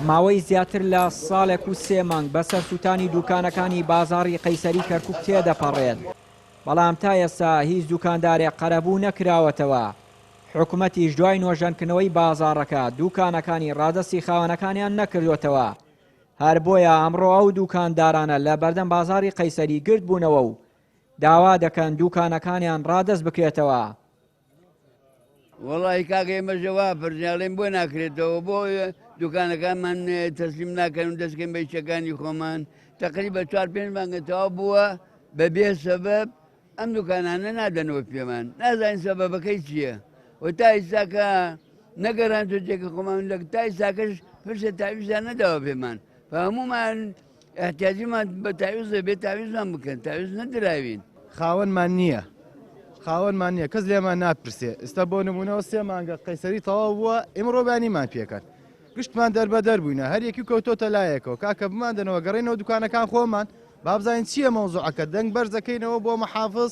ماوەی زیاتر لە ساڵێک و 3 مانگ بەسەر سووتانی دوکانەکانی بازاڕی قەیسەری کەرکووک تێدەپەڕێت، بەڵام تا ئێستا هیچ دوکاندارێک قەرەبوو نەکراوەتەوە. حکوومەتیش دوای نۆژەنکردنەوەی بازاڕەکە دوکانەکانی ڕادەستی خاوەنەکانیان نەکردوێتەوە. هەر بۆیە ئەمڕۆ ئەو دوکاندارانە لە بەردەم بازاڕی قەیسەری گرت بوونەوە و داوا دەکەن دوکانەکانیان ڕادەست بکرێتەوە. وەڵی کاکە ئێمە ژەوا پرژیاڵێن بۆ ناکرێتەوە بۆ دوکانەکانمان تەسلیم ناکەن و دەستکەین بە ئیشەکانی خۆمان. تقریبا 4-5 مانگەتەوا بووە بەبێ سەبەب ئەم دوکانانە نادەنەوە پێمان، نازانین سەبەبەکەی چییە. و تا ئێستاکە نەگەڕان تۆجێکە خۆمان لە تا ئێستاکەش پرسە تاویزیان نەداوە پێمان. هەمومان احتیاجیمان بە تاویزە بێت تاویزمان بکەن، تاویز نەدراوین. خاوەنمان نییە کەس لێمان ناپرسێ. ئێستا بۆ نمونەوە 3 مانگە قەیسەری تەواو بووە، ئێمە بانیمان پێکەن، گشتمان دەربەدەر بووینە، هەر یەکی کەوتۆتە لایەکەوە. کاکە بماندنەوە گەڕێنەوە دوکانەکان خۆمان، بابزانین چییە مەوزوعەکە. دەنگ بەرزەکەینەوە بۆ مەحافظ،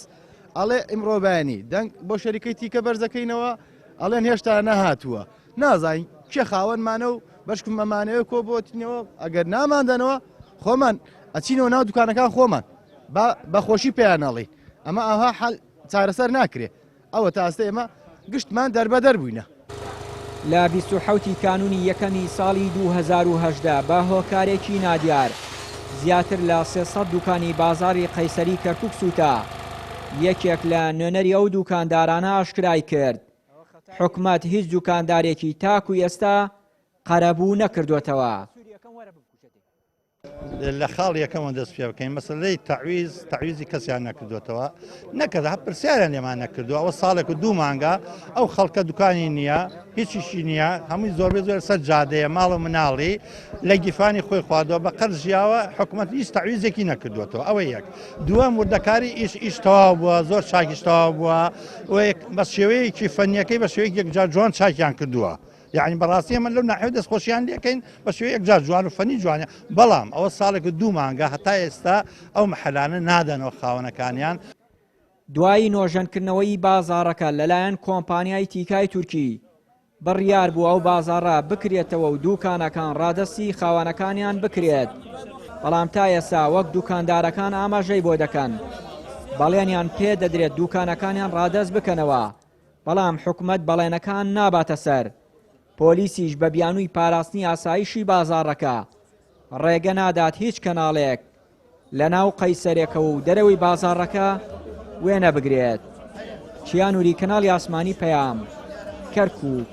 ئەڵێ ئیمڕۆبانی، دەنگ بۆ شەریکەی تیکە بەرزەکەینەوە، ئەڵێن هێشتا نەهاتووە. نازانین کێ خاوەنمانە و بەشکمەمانەوە کۆ بۆتینەوە. ئەگەر ناماندنەوە خۆمان ئەچینەوە ناو دوکانەکان خۆمان بەخۆشی پێیانەڵی. ئەمە ئەها حەل چارەسەر ناکرێت. ئەوە تا ئێستا ئێمە گشتمان دەربەدەر بووینە. لە 27 کانونی یەکەمی ساڵی 2018 بە هۆکارێکی نادیار زیاتر لە 300 دوکانی بازاڕی قەیسەری کەرکووک سووتا. یەکێک لە نوێنەری ئەو دوکاندارانە ئاشکرای کرد حکوومەت هیچ دوکاندارێکی تاکو ئێستا قەرەبوو نەکردوێتەوە. لە خاڵ یەکەمە دەست پێ بکەین مەسەلەی تەعویزی کەسیان نەکردوێتەوە نەکرد، هە پرسیاریان لێمان نەکردووە. ئەوە ساڵێک و 2 مانگە ئەو خەڵکە دوکانی نییە، هیچیشی نییە، هەمووی زۆر سەر جادەیە ماڵ و مناڵی لە گیفانی خۆی خواردەوە بە قەرز ژیاوە. حکوومەت هیچ تەعویزێکی نەکردوێتەوە. ئەوە یەک. دووەم وردەکاری ئیش تەواو بووە، زۆر چاکیش تەواو بووە، بە شێوەیەکی فەنیەکەی بە شێوەیەکی یەکجار جوان چاکیان کردووە. یعنی بەڕاستی ئەمە لەو ناحیە دەستخۆشییان لێکەین بە شێوەیە یەکجار جوان و فەنی جوانە. بەڵام ئەوە ساڵێک و 2 مانگە هەتا ئێستا ئەو مەحەلانە نادەنەوە خاوەنەکانیان. دوایی نۆژەنکردنەوەی بازاڕەکە لەلایەن کۆمپانیای تیکای تورکی بڕیار بوو ئەو بازاڕە بکرێتەوە و دوکانەکان ڕادەستی خاوەنەکانیان بکرێت. بەڵام تا ئێستا وەک دوکاندارەکان ئاماژەی بۆ دەکەن، بەڵێنیان پێ دەدرێت دوکانەکانیان ڕادەست بکەنەوە، بەڵام حکوومەت بەڵێنەکان ناباتە سەر. پۆلیسیش بە بیانووی پاراستنی ئاسایشی بازاڕەکە ڕێگە نادات هیچ کەناڵێک لە ناو قەیسەرێکەوە و دەرەوەی بازاڕەکە وێنە بگرێت. چیانوری کەناڵی ئاسمانی پەیام، کەرکووک.